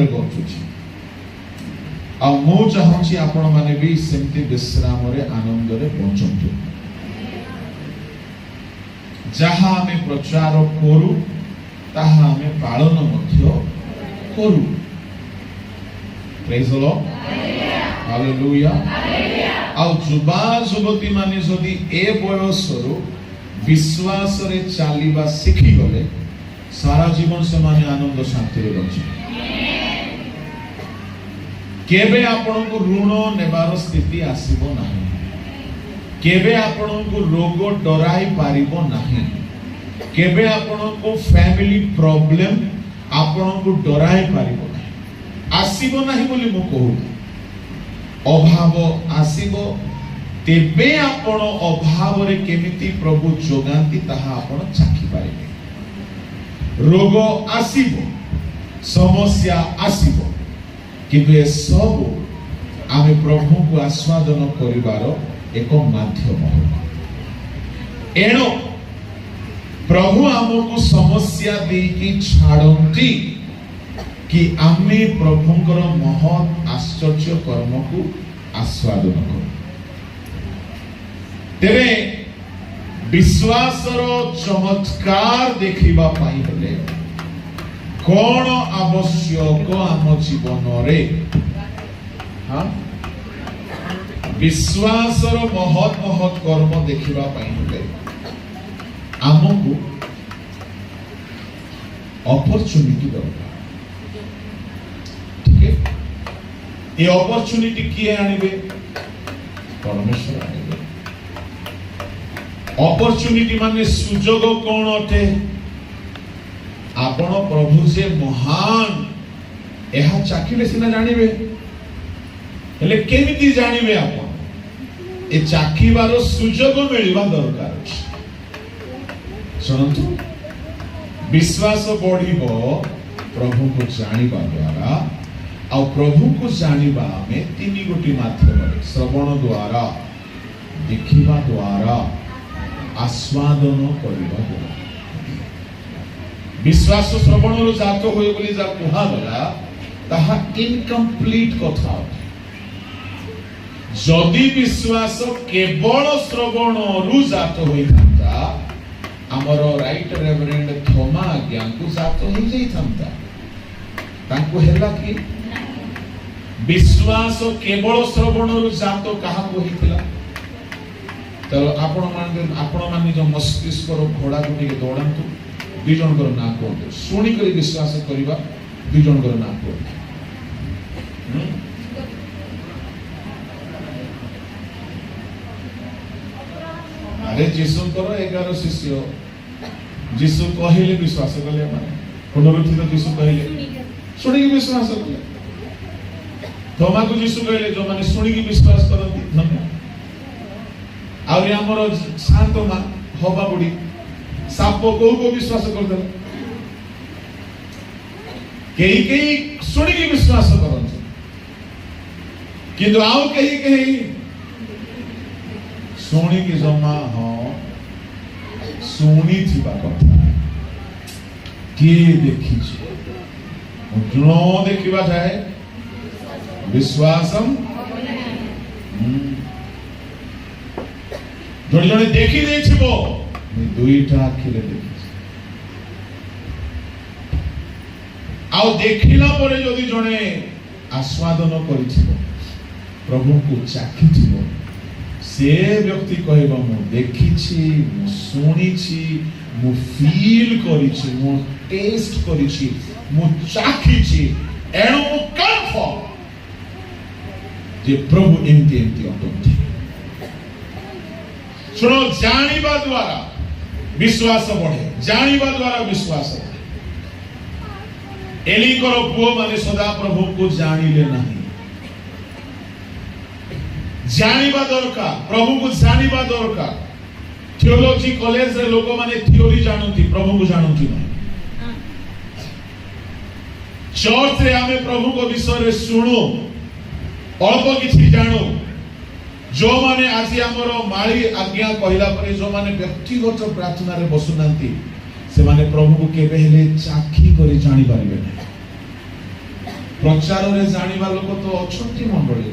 रे बचुछि आ मो चाहूँगी आपण माने भी सेमती विश्राम रे आनंद रे बचंतु जहाँ आमे प्रचार करू ताहा आमे पालन मध्य करू प्रेज द लॉर्ड हालेलुया आ जुबा जुबती माने जदि ए बयसरु विश्वास रे चालीबा शिखी गले सारा जीवन से माने आनंद शांति रे रही केबे आपण को ऋण नेबार स्थिति आसीबो नाही केबे आपण को रोग डराई पारिबो नाही केबे आपण को फैमिली प्रॉब्लम आपण को डराई पारिबो नाही आसीबो नाही बोली मु कहू अभाव आसीबो तेबे आपण अभाव रे केमिति प्रभु जोगांती ताहा आपण चाखी पारिबे रोग आसीबो समस्या आसीबो किंतु ए सब आमे प्रभु को आस्वादन करिवार एक माध्यम एणो प्रभु आमको समस्या देकी छाड़ती कि आमे प्रभुंकर महत् आश्चर्य कर्म को आस्वादन करू तेरे विश्वासर चमत्कार देखिबा पाई हेले कौन आवश्यक आम जीवन रे हाँ विश्वासर महत् महत् कर्म देखिबा पाई हेले आमको अपॉर्चुनिटी दरकार ठीक है ये अपॉर्चुनिटी किए आनिबे परमेश्वर आनिबे अपॉर्चुनिटी माने सुजोग कौन अटे आपण प्रभु जे महान एहा चाखिले सिना जानिबे हेले केमिति जानिबे आपण ए चाखिबार सुजोग मिलिबा दरकार सुनंतु विश्वास बढ़िबो प्रभु को जानिबा द्वारा आ प्रभु को जानिबा में तीन गोटी माध्यम श्रवण द्वारा देखिबा द्वारा आस्वादन करिबा द्वारा विश्वास श्रवण रो जात होय बोली जा कुहा गला ताहा इनकम्प्लीट कथा जदि विश्वास केवल श्रवण रु जात होई थांता हमर राइट रेवरेंड थोमा आज्ञा को जात होई जाई थांता तांको हेला कि विश्वास केवल श्रवण रु जात कहा को हितला तो आपण मान जो मस्तिष्क रो घोड़ा को टिके दौड़ांतु दुई जन कर ना को सुनी करी विश्वास करिबा दुई जन कर ना को अरे जीसु करो 11 शिष्य जीसु कहिले विश्वास कले माने पुनरुत्थित जीसु कहिले सुनी विश्वास कले थोमा को जीसु कहिले जो माने सुनी विश्वास करती धन्य आउरी हमर शांत मा हवा बुडी साप को विश्वास कर दे कई कई सुनी की विश्वास करन किंतु आउ कई कई सुनी की जमा हो सुनी थिबा कथा के देखि जो देखिबा जाए विश्वासम जड़े जड़े देखी दे छिबो दुईटा आखिरे देखि आउ देखिला परे जदि जने आस्वादन करिथिबो प्रभु को चाखिथिबो से व्यक्ति कहबो मु देखिछि मु सुनिछि मु फील करिछि मु टेस्ट करिछि मु चाखिछि एणु मु कन्फर्म जे प्रभु एमती एमती अटंती सुनो जानिबा द्वारा विश्वास बढ़े जानिबा द्वारा विश्वास बढ़े एली करो पुओ माने सदा प्रभु को जानिले नहीं जानिबा दरकार प्रभु को जानिबा दरकार थियोलॉजी कॉलेज रे लोक माने थियोरी जानती प्रभु को जानती नहीं चर्च रे आमे प्रभु को विषय रे सुनो अल्प किछि जानो जो माने आज हमर माली आज्ञा कहला परे जो माने व्यक्तिगत प्रार्थना रे बसुनांती से माने प्रभु को केबे हेले चाखी करे जानि पारिबे नै प्रचार रे जानिबा लोक तो अछंती मंडळी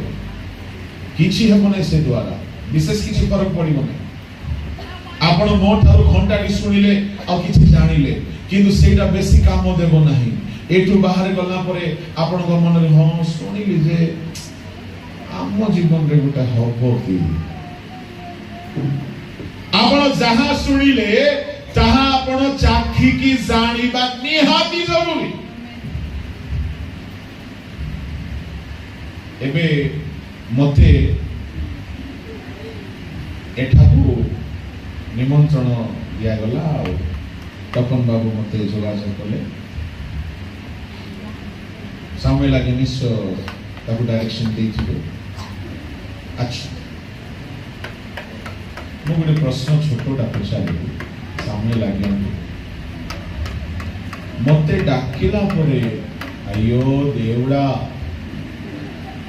किछि हेबने से द्वारा विशेष किछि फरक पड़िबो नै आपण मो ठारो घंटाटी सुनिले आ किछि जानिले किंतु सेटा बेसी काम देबो नाही एठु बाहर गला परे आपण को मन रे हां सुनिली जे आम जीवन रे गुटा हबो कि आपण जहां सुनिले ताहा आपण चाखी की जानिबा निहाती जरूरी एबे मते एठाकू निमंत्रण दिया गला तपन बाबू मते जोगाजोग कले सामने लागे निश्चय ताकू डायरेक्शन देइथिबे अच्छा मु गोटे प्रश्न छोटोटा पचारि सामने लागे मते डाकिला परे अयो देवड़ा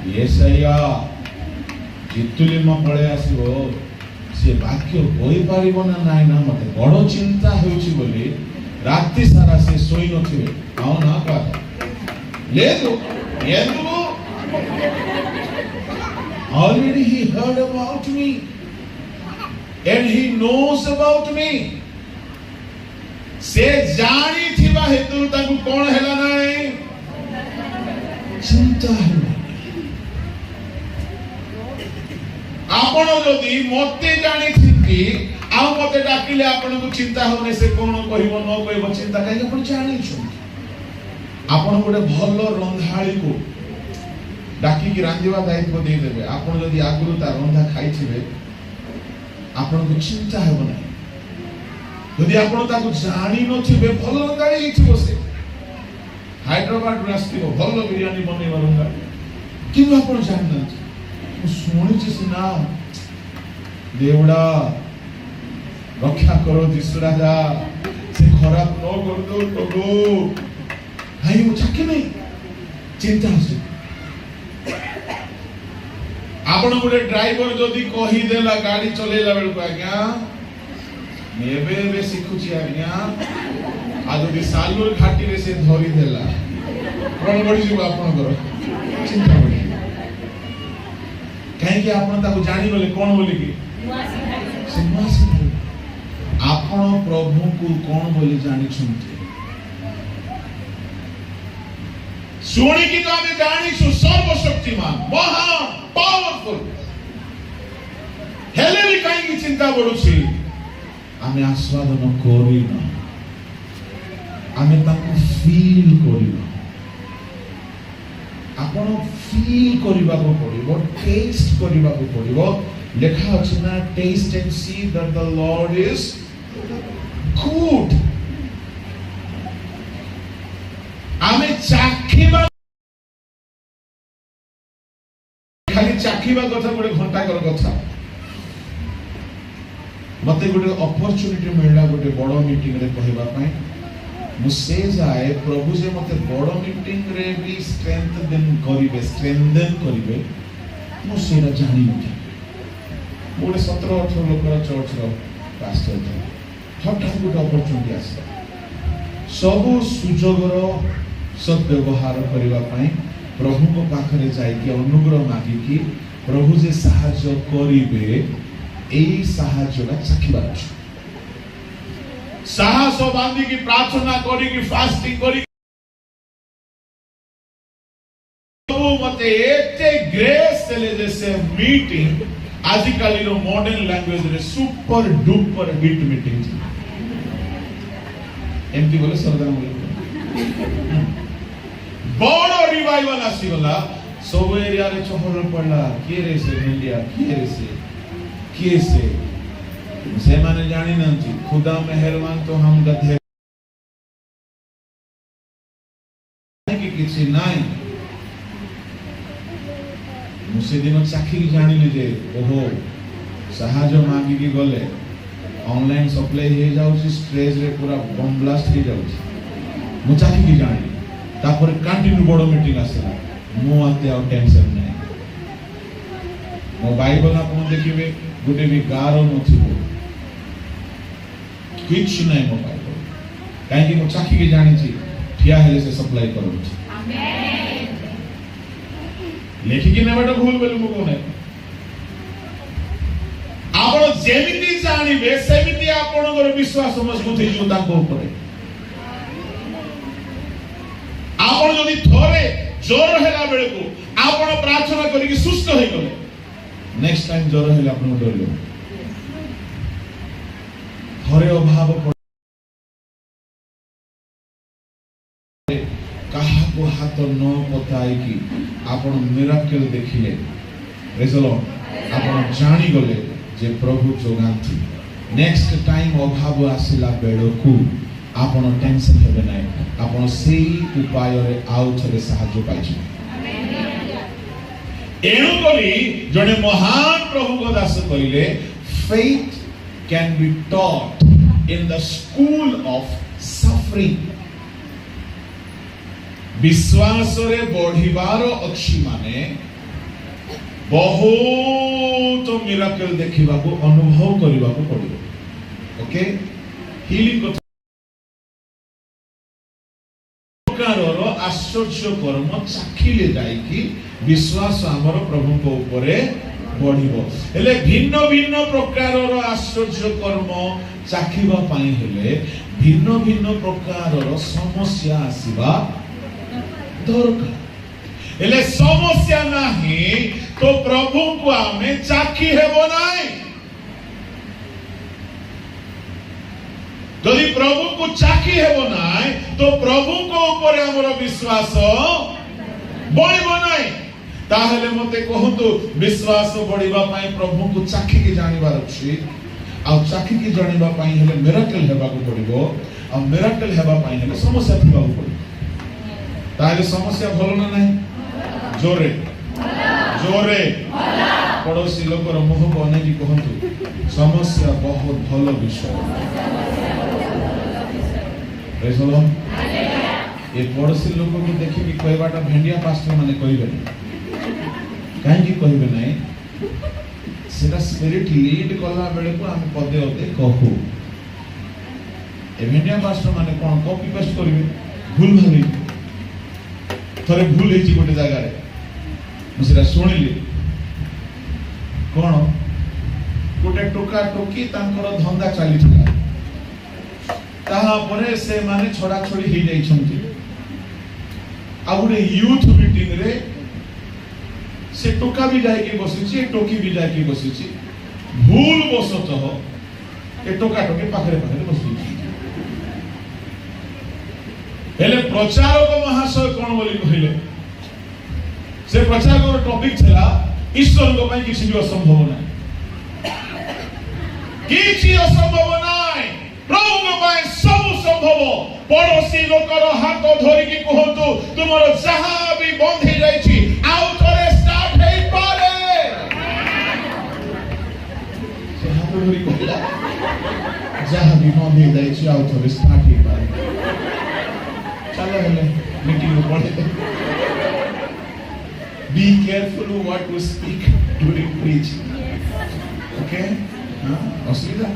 येसैया जितुली म पळे आसीबो से वाक्य होई पारिबो ना नाइ ना मते बड़ चिंता होउची बोली राति सारा से सोई नथिबे आउ ना का लेदो येदो already he heard about me and he knows about me से जानी थिबा हेतु ताकू कोन हैला नाइ चिंता है आपण जदि मते जानि थिति आ मते डाकिले आपण को चिंता होने से कोन कहिबो न कहिबो चिंता काहे आपण जानि छु आपण गोटे भलो रंधाळी को डाकी की रांधिबा दायित्व दे देबे आपण जदि आगुरु ता रंधा खाइ छिबे आपण को चिंता हेबो नै जदि आपण ताको जानि न थिबे भलो रंधाळी हिथिबो से हैदराबाद रास्तिबो भलो बिरयानी बनेबा रंधाळी कि आपण जानि न सुनी सिना देवड़ा रक्षा करो दिसराजा से खराब न कर दो प्रभु हाई मु चाके नहीं चिंता से आपण गोटे ड्राइवर जदी कहि देला गाड़ी चलेला बेल को आज्ञा नेबे बे सिखुची आज्ञा आ जदी सालुर घाटी रे से धरी देला प्रण बढी जीव आपण करो चिंता बढी कहीं कि आपण ताको जानि बोले कोन बोले कि सिंहासन आपण प्रभु को कोन बोले जानि छुंते सुनी कि तो हमें जानि छु सर्वशक्तिमान महा पावरफुल हेले भी कहीं की चिंता बढुछि हमें आस्वादन करी ना हमें ताको फील करी ना आपण फील करिबा को पड़िबो टेस्ट करिबा को पड़िबो लेखा अछि ना test and see that the Lord is good आमे चाखिबा खाली चाखिबा कथा गोटे घंटा कर कथा मते गोटे अपॉर्चुनिटी मिलला गोटे बड़ मीटिंग रे कहबा पई मुसे जाए प्रभु जे मते बड़ मीटिंग रे भी स्ट्रेंथन करिवे मुसे ना जानि नथि गोटे 17-18 लोकर चर्च रो पास्टर थे हठात गोटे अपॉर्चुनिटी आसे सब सुजोग रो सद्व्यवहार करबा पई प्रभु को पाखरे जाय कि अनुग्रह मागी कि प्रभु जे सहाय्य करिवे एई सहाय्यटा चाखिबा अछि साहस बांधी की प्रार्थना करी की फास्टिंग करी तो मते एते ग्रेस चले जैसे मीटिंग आजिकाली रो मॉडर्न लैंग्वेज रे सुपर डुपर हिट मीटिंग एमती बोले सरदार बोले बड़ रिवाइवल आसी गला सब एरिया रे चहल पड़ला के रे से इंडिया के से से माने जानी नथी खुदा मेहरबान तो हम गधे कि किछि नाही मुसे दिन चाखी जानी ले जे ओहो सहाज मांगी की गले ऑनलाइन सप्लाई हे जाउची स्ट्रेस रे पूरा बम ब्लास्ट हे जाउची मु चाखी की जानी तापर कंटिन्यू बड़ मीटिंग आसला मु आते आ टेंशन नै मो बाइबल आपन देखिबे गुटे भी गारो नथिबो किछ नै मो बाइबल काहे कि मु चाखी के जानि छी ठिया हेले से सप्लाई करू छी आमेन लेखिकी नेबाटा भूल बोली मु कोने आपण जेमिति जानिबे सेमिति आपणकर विश्वास मजबूत हो जो ताको ऊपर आपण जदि थोरे जोर हैला बेले को आपण प्रार्थना करी कि सुस्त होई गले नेक्स्ट टाइम जोर हैला आपण डरलो थोरे अभाव कहा को हाथ न पताई कि आपण मिराकल देखिले प्रेज द लॉर्ड आपण जानि गले जे प्रभु जोगांती नेक्स्ट टाइम अभाव आसिला बेलकू आपण टेंशन हेबे नाही आपण सेही उपाय रे आउ थरे सहाय्य पाइछु एणु करी जने महान प्रभु को दास कहिले faith can be taught in the school of suffering विश्वास रे बढ़िबार अछि माने बहुत मिराकल देखिबा को अनुभव करिबा को पड़िबो ओके हीलिंग प्रकारर आश्चर्य कर्म चाखिले जाई कि विश्वास हमर प्रभु को ऊपरे बढ़िबो हेले भिन्न भिन्न प्रकारर आश्चर्य कर्म चाखिबा पई हेले भिन्न भिन्न प्रकारर समस्या आसीबा दरकार हेले समस्या नाही तो प्रभु को आमे चाखी हेबो नाही यदि प्रभु को चाखी हेबो नाही तो प्रभु को ऊपर हमर विश्वास बढ़िबो नाही ताहले मते कहंतु विश्वास बढ़िबा पई प्रभु को चाखी के जानिबार अछि आ चाखी के जानिबा पई हेले मिराकल हेबा को पड़िबो आ मिराकल हेबा पई हेले समस्या थिबा को पड़िबो ताहले समस्या भलो ना नाही जोरे जोरे पड़ोसी लोकर मुह बने की कहंतु समस्या बहुत भलो विषय प्रेज द लॉर्ड ये पड़ोसी लोक को देखि कि कहबाटा भेंडिया पास्टर माने कहबे काहे की कहबे नाही सेटा स्पिरिट लीड करला बेले को हम पदे होते कहू ए भेंडिया पास्टर माने कोन कॉपी पेस्ट करबे भूल भाली थरे भूल हेची गोटे जगह रे मुसेरा सुनिली कोन गोटे टोका टोकी तांकर धंदा चाली थिला ताहा परे से माने छोड़ा छोड़ी ही जाई छंती आ गोटे यूथ मीटिंग रे से टोका भी जाय के बसिची टोकी भी जाय के बसिची भूल बसत हो ए टोका टोकी पाखरे पाखरे बसिची हेले प्रचारक महाशय कोन बोली कहिले से प्रचारक टॉपिक छला ईश्वर को पई किछि भी असंभव नाही किछि असंभव नाही प्रभु को पई सब संभव पड़ोसी लोकर हाथ धरि की कहंतु तुमरो जहां भी बंधी जाई छी आउ थोरे स्टार्ट हेई पारे से हाथ धरि कहला जहां भी बंधी जाई छी आउ थोरे स्टार्ट हेई पारे चलो हेले मीटिंग में पढ़े be careful what to speak during preaching okay असुविधा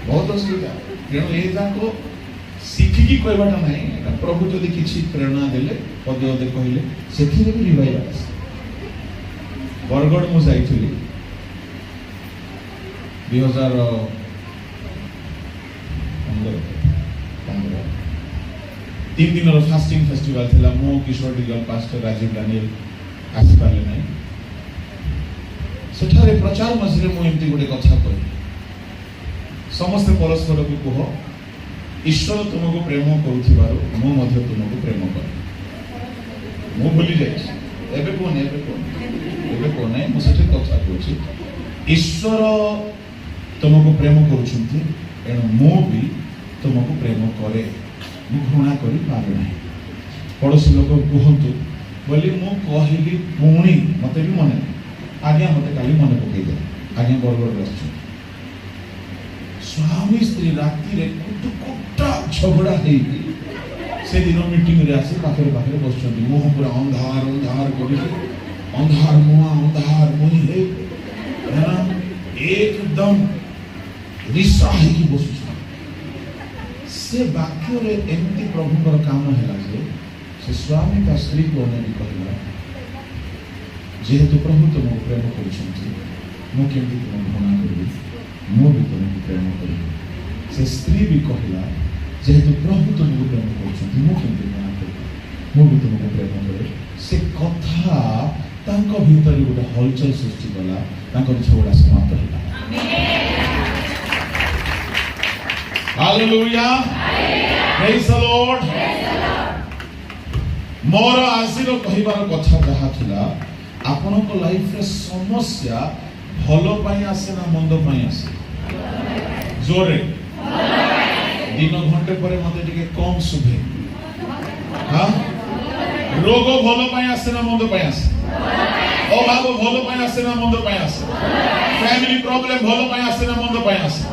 बहुत असुविधा तेणु ए जाको शिखिकी कहबाटा नाही प्रभु जदि किछि प्रेरणा देले पदे पदे कहले सेथिरे भी रिवाइव आस बरगड़ मु जाइथिली 2015 तीन दिन फास्टिंग फेस्टिवल थिला मो किशोर डिगल पास्टर राजीव दानियल आसी पाले नाही सेठारे प्रचार मझरे मो एमती गोटे कथा कहि समस्त परस्पर को कह ईश्वर तुमको प्रेम करूथिबारो मो मध्य तुमको प्रेम करे मो भूली जाई एबे कोन मो सेठी कथा कहूची ईश्वर तुमको प्रेम करूछंती एणु मो भी तुमको प्रेम करे घृणा करी पारे ना पड़ोसी लोक कहतु बोली मु कहली पुणी मत भी मन आज्ञा मत काली मन पकई दे आज्ञा बरगड़ बस स्वामी स्त्री राति रे कुटा झगड़ा हे से दिन मीटिंग रे आसी पाखरे पाखरे बस मुह पूरा अंधार अंधार करी अंधार मुही हे एकदम रिसाही की बस से वाक्य रे एमती प्रभु पर काम हैला जे से स्वामी का स्त्री को ने कहला जेहेतु प्रभु तुमको प्रेम करुछंती मु केमती तुमको घृणा करिबी मु भी तुमको प्रेम करिबी से स्त्री भी कहला जेहेतु प्रभु तुमको प्रेम करुछंती मु केमती घृणा करिबी मु भी तुमको प्रेम करे से कथा तांको भीतर गोटे हलचल सृष्टि कला तांको झगड़ा समाप्त होला हालेलुया प्रेज द लॉर्ड मोर आजिर कहिबार कथा जहा थिला आपनक लाइफ रे समस्या भलो पाई आसे ना मंद पाई आसे जोरे दिन घंटे परे मते टिके कम सुभे हां रोग भलो पाई आसे ना मंद पाई आसे अभाव भलो पाई आसे ना मंद पाई आसे फैमिली प्रॉब्लम भलो पाई आसे ना मंद पाई आसे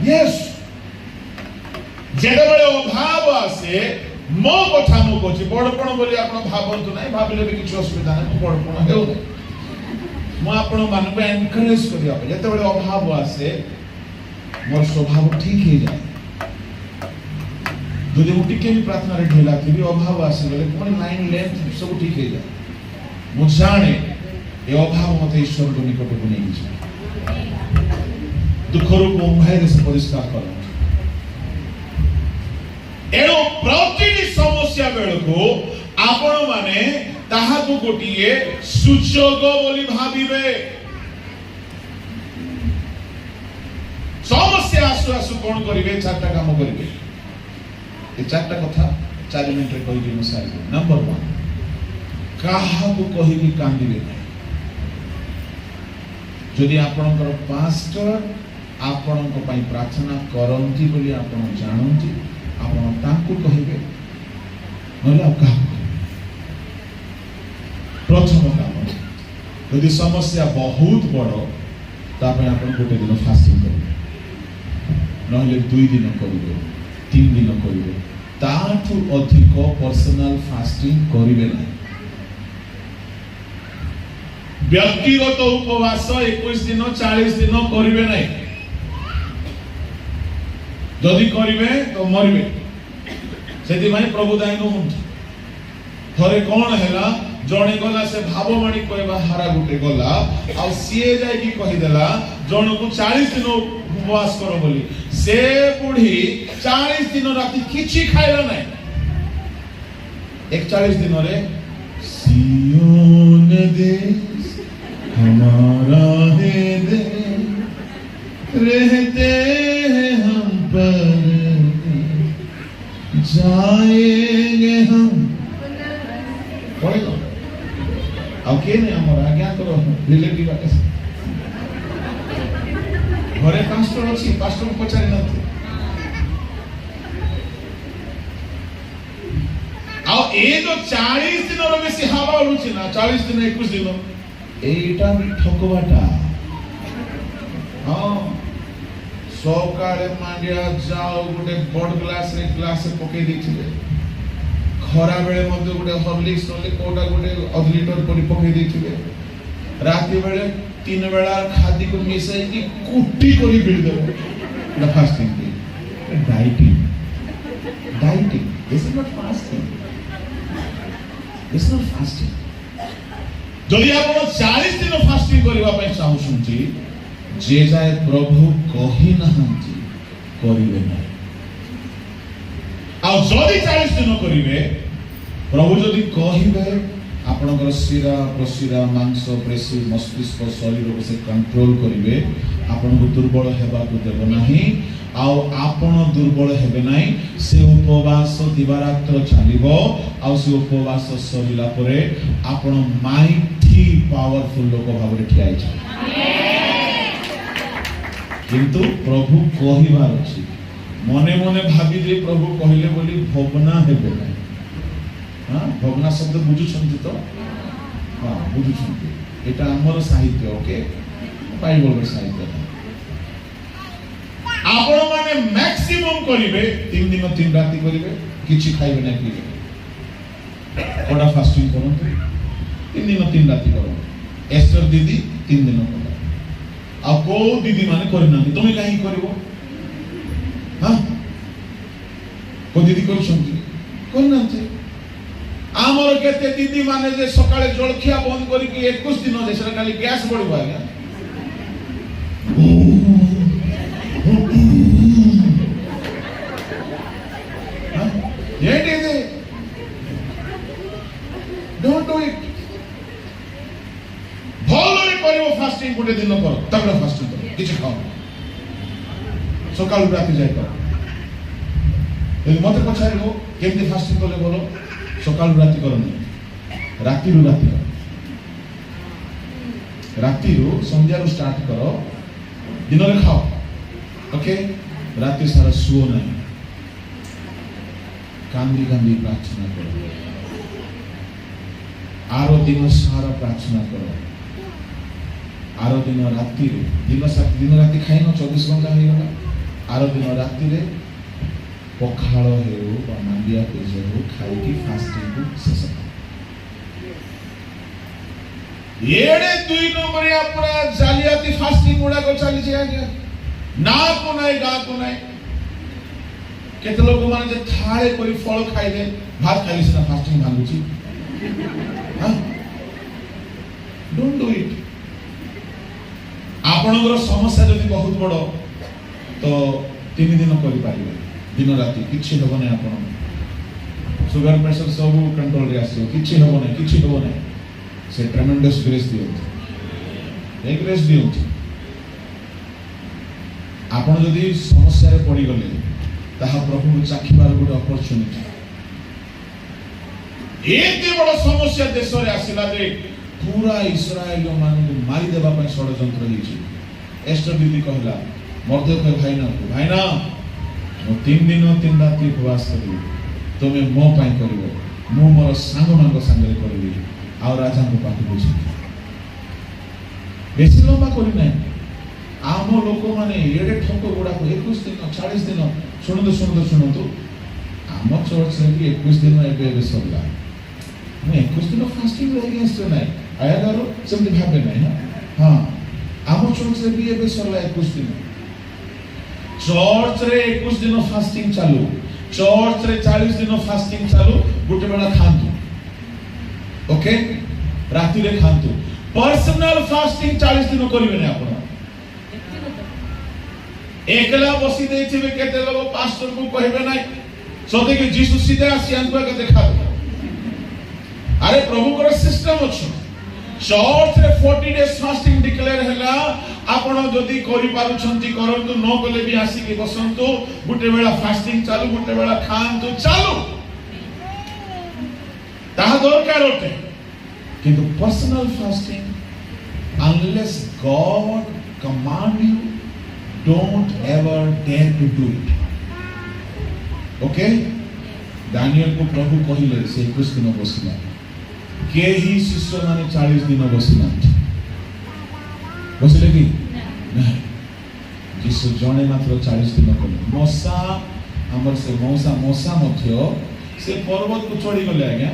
यस जेडे बळे अभाव आसे मो कथा मु कहछि बड़पण बोली आपण भाबंतु नै भाबिले भी किछ असुविधा नै बड़पण हेउ नै मु आपण मानबे एनकरेज करिया जते बळे अभाव आसे मोर स्वभाव ठीक हे जाय যদি মু টিকে भी प्रार्थना रे ढेला थी अभाव आसे गले कोन लाइन लेंथ सब ठीक हे जाय मु जाने ए अभाव मते ईश्वर को निकट को नै छै दुख रूप मोहरे से परिष्कार करो एणु प्रतिटी समस्या बेल को आपण माने ताहा को गोटिए सुयोग बोली भाबिबे समस्या आसु आसु कोन करिवे चारटा काम करिवे ए चारटा कथा 4 मिनिट रे कहि दिनु सारी नंबर 1 काहा को कहिबी कांदिबे जदि आपनकर पास्टर आपनक पई प्रार्थना करंती बोली आपण जानंती आपण ताकू कहिबे नले का प्रथम काम यदि समस्या बहुत बड़ तापे आपण गोटे दिन फास्टिंग करिवे नले 2 दिन करिवे 3 दिन करिवे ताठू अधिक पर्सनल फास्टिंग करिवे ना व्यक्तिगत उपवास 21 दिन 40 दिन करिवे ना जदि करिवे तो मरिवे सेति माने प्रभु दायन हुंत थरे कोन हैला जणे गला से भावमणि कहबा हारा गुटे गला आ सिए जाय की कहि देला जण को 40 दिन उपवास करो बोली से बुढ़ी 40 दिन राती किछि खाइला नै 41 दिन रे सियोन देश हमारा है दे रहते हैं हम पर जाएंगे हम पढ़ेगा अब के नहीं हमारा आज्ञा करो रिलेटिव आके घरे पास्टर अछि पास्टर को पचारि नथि आ ए जो 40 दिन रो बेसी हवा उडुछि ना 40 दिन 21 दिन एटा ठकबाटा हां सकाळे मांडिया जाओ गोटे बड़ ग्लास रे पके दैथिले खरा बेले मध्ये गोटे हॉर्लिक्स नले कोटा गोटे अध लीटर परि पके दैथिले राती बेले 3 बेला खादी को मिसाई की कुटी करी बिल देबो ना फास्टिंग की dieting this is not fasting this is not fasting जदि आपण 40 दिन फास्टिंग करबा पय चाहउछंती जे जाय प्रभु कहि नहंती करिवे ना आ जदि 40 दिन करिवे प्रभु जदि कहिबे आपनकर शिरा प्रशिरा मांस पेशी मस्तिष्क शरीर को से कंट्रोल करिवे आपन को दुर्बल हेबा को देब नाही आ आपन दुर्बल हेबे नाही से उपवास दिवारात्र चलिबो आ से उपवास सरिला परे आपन माइटी पावरफुल लोक भाबरे ठियाइ छै किंतु प्रभु कहिबार अछि मने मने भाबी जे प्रभु कहिले बोली भवना हेबे ना हां भवना शब्द बुझु छंती तो हां बुझु छंती एटा हमर साहित्य ओके बाइबल रे साहित्य आपण माने मैक्सिमम करिवे 3 दिन 3 राति करिवे किछि खाइबे ना पीबे कोडा फास्टिंग करंतु 3 दिन 3 राति करो एस्टर दीदी 3 दिन करो आ को दीदी माने करना तुम कहीं करबो हां को दीदी करछंती करना आमर केते दीदी माने जे सकाळे जलखिया बंद करी कि 21 दिन जे सेटा खाली गैस बढ़िबो आज्ञा It is it. Don't do it. भलरे करिवो फास्टिंग गोटे दिन कर तगड़ा फास्टिंग कर किछ खाओ सकाळ राति जाय कर ए मते पछारिबो केमते फास्टिंग करले बोलो सकाळ राति करनी राति रु राति कर राति रु संध्या रु स्टार्ट करो दिन रे खाओ ओके राति सारा सुओ नहीं कांदी कांदी प्रार्थना करो आरो दिन सारा प्रार्थना करो आरो दिन राति रे दिन राति खाइनो 24 घंटा हो गला आरो दिन राति रे पखाळ हेउ बा मांडिया पेज हेउ खाइ की फास्टिंग को शेष एडे 2 नंबरिया पूरा जालियाती फास्टिंग उडा को चली जाय गया ना को नाही गा को नाही केते लोक माने जे थाळे कोई फळ खाइले भात खाइले से फास्टिंग भांगुची हां डोंट डू इट आपनकर समस्या जदि बहुत बड़ तो 3 दिन करि पारिबे दिन राति किछि होबो नै आपन सुगर प्रेशर सब कंट्रोल रे आसीओ किछि होबो नै से ट्रेमेंडस ग्रेस दियो एक ग्रेस दियो आपन जदि समस्या रे पड़ी गले ताहा प्रभु को चाखिबार गोटे अपॉर्चुनिटी एते बड़ समस्या देश रे आसिला जे पूरा इस्राएल मान मारी देबा पय षडयंत्र हिची एस्टर दीदी कहला मर्दे भाईना मो 3 दिन 3 रात उपवास करी तमे मो पय करिवो मो मोर सांग मांग संगे करबी आ राजा को पाख बुझी बेसी लंबा करी नै आम लोक माने एडे ठक गुडा 21 दिन 40 दिन सुनतो आम चर्च रे 21 दिन एबे सरला मैं 21 दिन फास्टिंग रह गया से नहीं आया करो समझ भाबे नहीं हां आम चर्च रे भी एबे सरला 21 दिन चर्च रे 21 दिन फास्टिंग चालू चर्च रे 40 दिन फास्टिंग चालू गुटे बेला खांतु ओके राति रे खांतु पर्सनल फास्टिंग 40 दिन करिवे नै आपण एकला बसी देथिबे केते लोग पास्टर को कहबे नै सदे के जीसस सीधे आसियान को के देखा दे अरे प्रभु को सिस्टम अछि चर्च रे 40 डेज फास्टिंग डिक्लेयर हैला आपण जदी करि पारु छंती करंतु न कले भी आसी के बसंतु गुटे बेला फास्टिंग चालू गुटे बेला खांतु चालू ताहा दरकार होते किंतु personal fasting unless God command you don't ever dare to do it okay Daniel को प्रभु कहिले से 21 दिन बसिला के ही शिष्य माने 40 दिन बसिला बसिले कि नहीं जिसु जणे मात्र 40 दिन कले मौसा हमर से मौसा मध्य से पर्वत को चढ़ी गले आज्ञा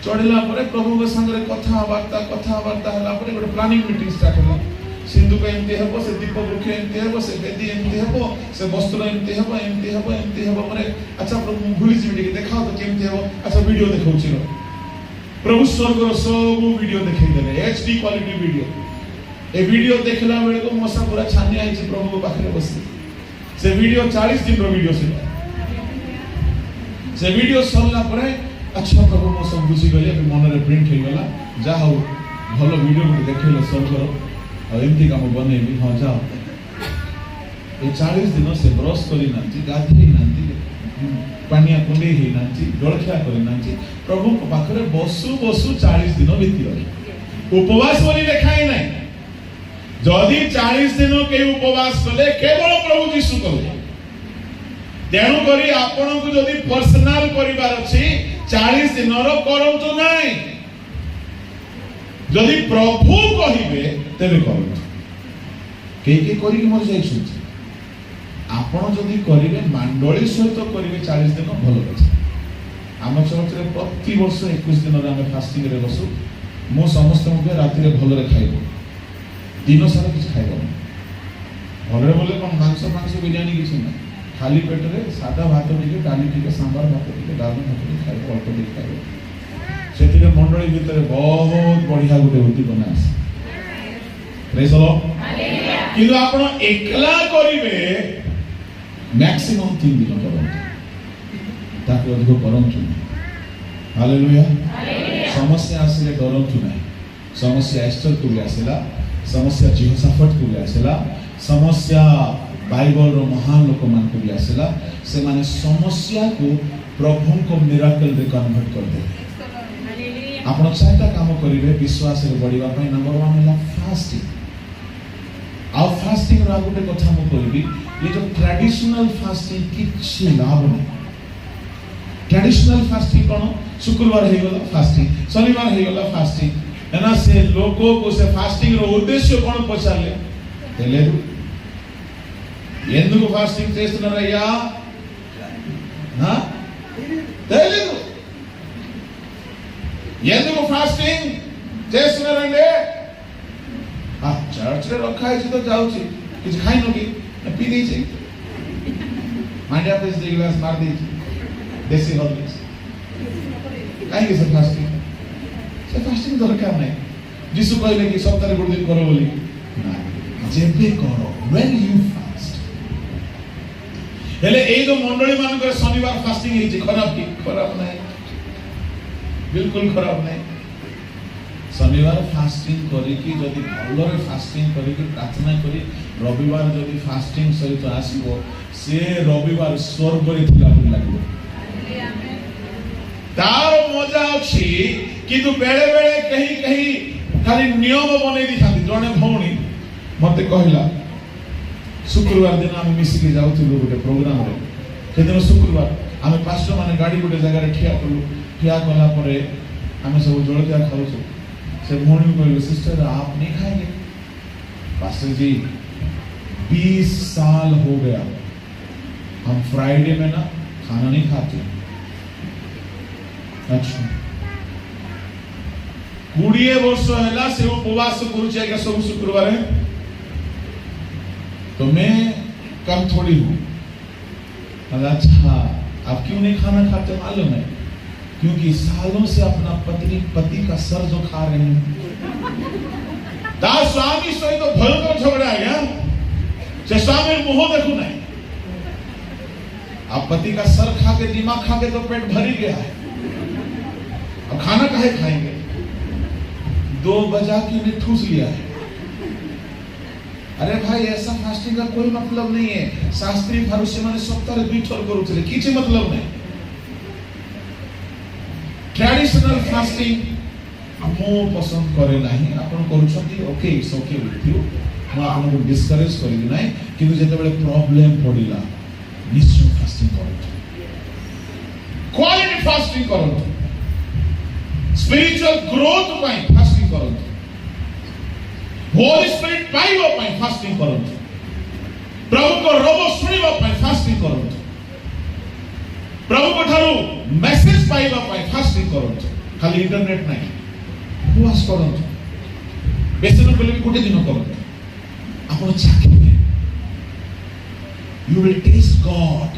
चढ़िला परे प्रभु के संग रे कथा वार्ता हला परे ଗୋଟେ प्लानिंग मीटिंग स्टार्ट होला सिंधु का एमती हेबो से दीप वृक्ष एमती हेबो से वेदी एमती हेबो से वस्त्र एमती हेबो माने अच्छा प्रभु भूली जी के देखाओ तो केमती हेबो अच्छा वीडियो देखाउ छिरो प्रभु स्वर्ग रो सब वीडियो देखाई देले एचडी क्वालिटी वीडियो ए वीडियो देखला बेले को मसा पूरा छानिया आइछि प्रभु को पाखरे बसी से वीडियो 40 दिन रो वीडियो से वीडियो सरला परे अच्छा प्रभु मो सब बुझी गले मन रे प्रिंट हे गला जा हो भलो वीडियो को देखले सब करो और एमती काम बने भी हाँ जाओ ये 40 दिनों से ब्रश करी नांची गाधी नांची पानिया कुंडे ही नांची जलखिया करी नांची प्रभु को पाखरे बसु 40 दिन बीती गले उपवास बोली लिखाई नहीं जदि 40 दिन के उपवास कले केवल प्रभु यीशु कले तेणु करी आपण को जदि पर्सनल परिवार अछि 40 दिन रो करंतु नाही जदि प्रभु कहिबे तेबे करंतु के करी मर जाई आपण जदि करिवे मंडली सहित करिवे 40 दिन भलो कथा आम चर्च रे प्रति वर्ष 21 दिन रे हम फास्टिंग रे बसु मो समस्त मुके राति रे भलो रे खाइबो दिन सारा किछ खाइबो भलो रे बोले कोन मांस बिरयानी किछ ना खाली पेट रे सादा भात टिके डाली टिके सांबार भात टिके डालमा भात टिके खाइबो अल्प टिके खाइबो से मंडली भितर बहुत बढ़िया गोटे उद्दीपना आसे। Praise the Lord. किंतु आपण एकला करिवे मैक्सिमम 3 दिन करंतु ताकि अधिक करंतु। हालेलुया। समस्या आसिले डरंतु नाही। समस्या एस्टर को भी आसेला, समस्या जेहोशाफाट को भी आसेला, समस्या बाइबल रो महान लोक मान को भी आसेला। से माने समस्या को प्रभु को मिराकल रे कन्वर्ट कर दे। आपण चारटा काम करिवे विश्वास रे बढ़िबा पई। नंबर 1 होला फास्टिंग। आ फास्टिंग रा गोटे कथा म कहबी, ये जो ट्रेडिशनल फास्टिंग किछि लाभ नहीं। ट्रेडिशनल फास्टिंग कोन? शुक्रवार हे गला फास्टिंग, शनिवार हे गला फास्टिंग, है ना। से लोगों को से फास्टिंग रो उद्देश्य कोन पचाले తెలియదు। ఎందుకు ఫాస్టింగ్ చేస్తున్నారయ్యా తెలియదు। ఎందుకు ఫాస్టింగ్ చేస్తున్నారండి? चर्च रे रखा है तो जाउची किछ खाइ न कि पी दै छै, मांडिया पे से गिलास मार दै छै देसी हॉर्लिक्स। काहे के से फास्टिंग दरकार नै। यीशु कहले कि सप्ताह रे गोटे दिन करो बोली ना, जेबे करो व्हेन यू फास्ट। हेले ए जो मंडली मान कर शनिवार फास्टिंग हे छै, खराब कि? खराब नै, बिल्कुल खराब नै। शनिवार फास्टिंग करी कि जदि भलरे फास्टिंग करी कि प्रार्थना करी रविवार जदि फास्टिंग सहित आसीबो, से रविवार स्वर्ग रे थिला बोली लागबो। तार मजा अछि। किंतु बेले बेले कहीं कहीं खाली नियम बनै दिखाती। जने भौणी मते कहला शुक्रवार दिन हम मिसी के जाउथिलु गोटे प्रोग्राम रे। से दिन शुक्रवार आमे पास्टर माने गाड़ी गोटे जगह रे ठिया कलु। ठिया कला परे आमे सब जलखिया खाउछु। से भौणी कहले सिस्टर आप नहीं खाएंगे? पास्टर जी 20 साल हो गया हम फ्राइडे में ना खाना नहीं खाते। अच्छा 20 वर्ष हैला से उपवास करूचे के सब शुक्रवार है। तो मैं कम थोड़ी हूं। अच्छा आप क्यों नहीं खाना खाते? मालूम है क्योंकि सालों से अपना पति का सर जो खा रहे हैं। तार स्वामी सहित तो भयंकर झगड़ा है गया। से स्वामी मुंह देखो नहीं। आप पति का सर खा के दिमाग खा के तो पेट भर ही गया है। अब खाना काहे खाएंगे? 2 बजा की ने ठूस लिया है। अरे भाई ऐसा फास्टिंग का कोई मतलब नहीं है। शास्त्री फरुषी माने सप्ताह 2 थर करूथिले, किछि मतलब नहीं। ट्रेडिशनल फास्टिंग मो पसंद करे नाही। आपण करूछथि okay, it's okay with you. म आपन को डिस्करेज करिबि नाही, किंतु जते बेले प्रॉब्लम पडिला निश्चय फास्टिंग करथु। क्वालिटी फास्टिंग करथु। स्पिरिचुअल ग्रोथ पई फास्टिंग करथु। होली स्पिरिट पाइबो पई फास्टिंग करथु। प्रभु को रोबो सुनिबो पई फास्टिंग करथु। प्रभु को ठारू मैसेज पाइबा पई फास्टिंग करथु। खाली इंटरनेट नाही, उपवास करथु। बेसन बोले कि गोटे दिन करथु। आपण चाखिबे, यू विल टेस्ट गॉड।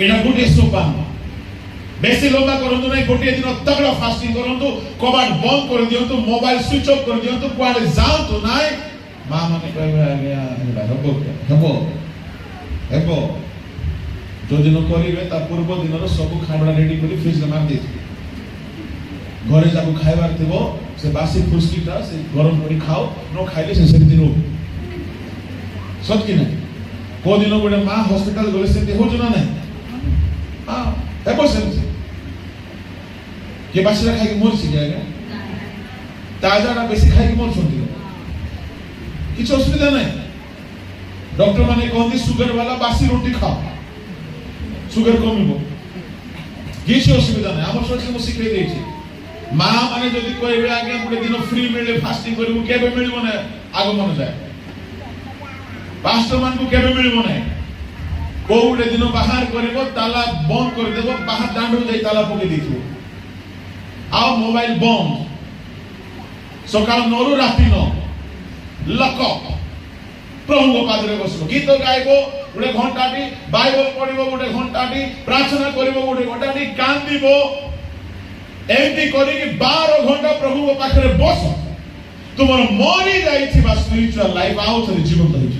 एना गोटे सोपान। बेसी लोबा करथु नाही, गोटे दिन तगड़ा फास्टिंग करथु। कबाट बंद कर दियंतु, मोबाइल स्विच ऑफ कर दियंतु, कुआडे जांतु नाही। मां माने कहबे आ गया हेबो जो दिन करिवे ता पूर्व दिन रो सब खाइबा रेडी करी फ्रिज में मार देथि। घरे जाको खाइबार थिबो से बासी फुसकीटा से गरम करी खाओ, न खाइले से दिन रो सत कि नहीं। को दिन गोटे मां हॉस्पिटल गले से हो जना नहीं। हां हेबो से के बासीरा खाइ के मोर छि गया ताजाटा बेसी खाइ के मोर छंती किछ असुविधा नहीं। डॉक्टर माने कहंती शुगर वाला बासी रोटी खाओ, सुगर कमिबो, किछि असुविधा नहीं। हमर सोचे मु सिखै दै छी। मां माने जदि कहबे आगे गोटे दिन फ्री मिले फास्टिंग करिवो, केबे मिलिबो ना आगो मन जाय। पास्टर मान को केबे मिलिबो ना। को गोटे दिन बाहर करिवो, ताला बंद कर देबो, बाहर दांडो जाई ताला पके दिथो। आ मोबाइल बंद, सकाळ 9 रु राती 9 लकअप। प्रभु पादरे बसबो, गीत गाइबो गोटे घंटाटी, बाइबल पढ़िबो गोटे घंटाटी, प्रार्थना करिबो गोटे घंटाटी, कांदिबो। एमती करी 12 घंटा प्रभु को पाखरे बस तुमर मरी जाइथिबा स्पिरिचुअल लाइफ आउ थरे जीवन होइछ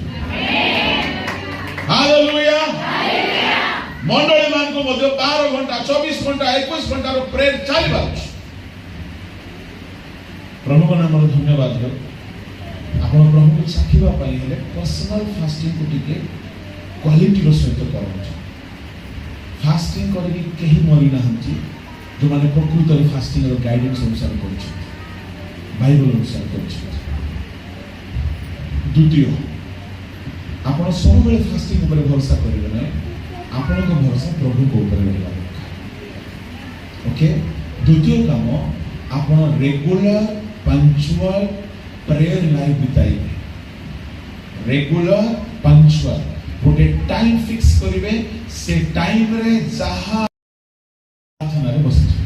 हालेलुया मंडली मान को मध्य 12 घंटा 24 घंटा 21 घंटा रो प्रेयर चलिबा प्रभु को नाम धन्यवाद हो आपण प्रभु को साखीबा पई हेले पर्सनल फास्टिंग को टिके क्वालिटी रो सहित करछ फास्टिंग करी केही मरी नाहंती जो माने प्रकृत रे फास्टिंग रो गाइडेंस अनुसार करछ बाइबल अनुसार करछ द्वितीय आपण सब बेले फास्टिंग ऊपर भरोसा करिवे नै आपण को भरोसा प्रभु को ऊपर रहला ओके द्वितीय काम आपण रेगुलर पंक्चुअल प्रेयर लाइफ बिताइबे रेगुलर पंक्चुअल गोटे टाइम फिक्स करिवे से टाइम रे जहा प्रार्थना रे बसिबे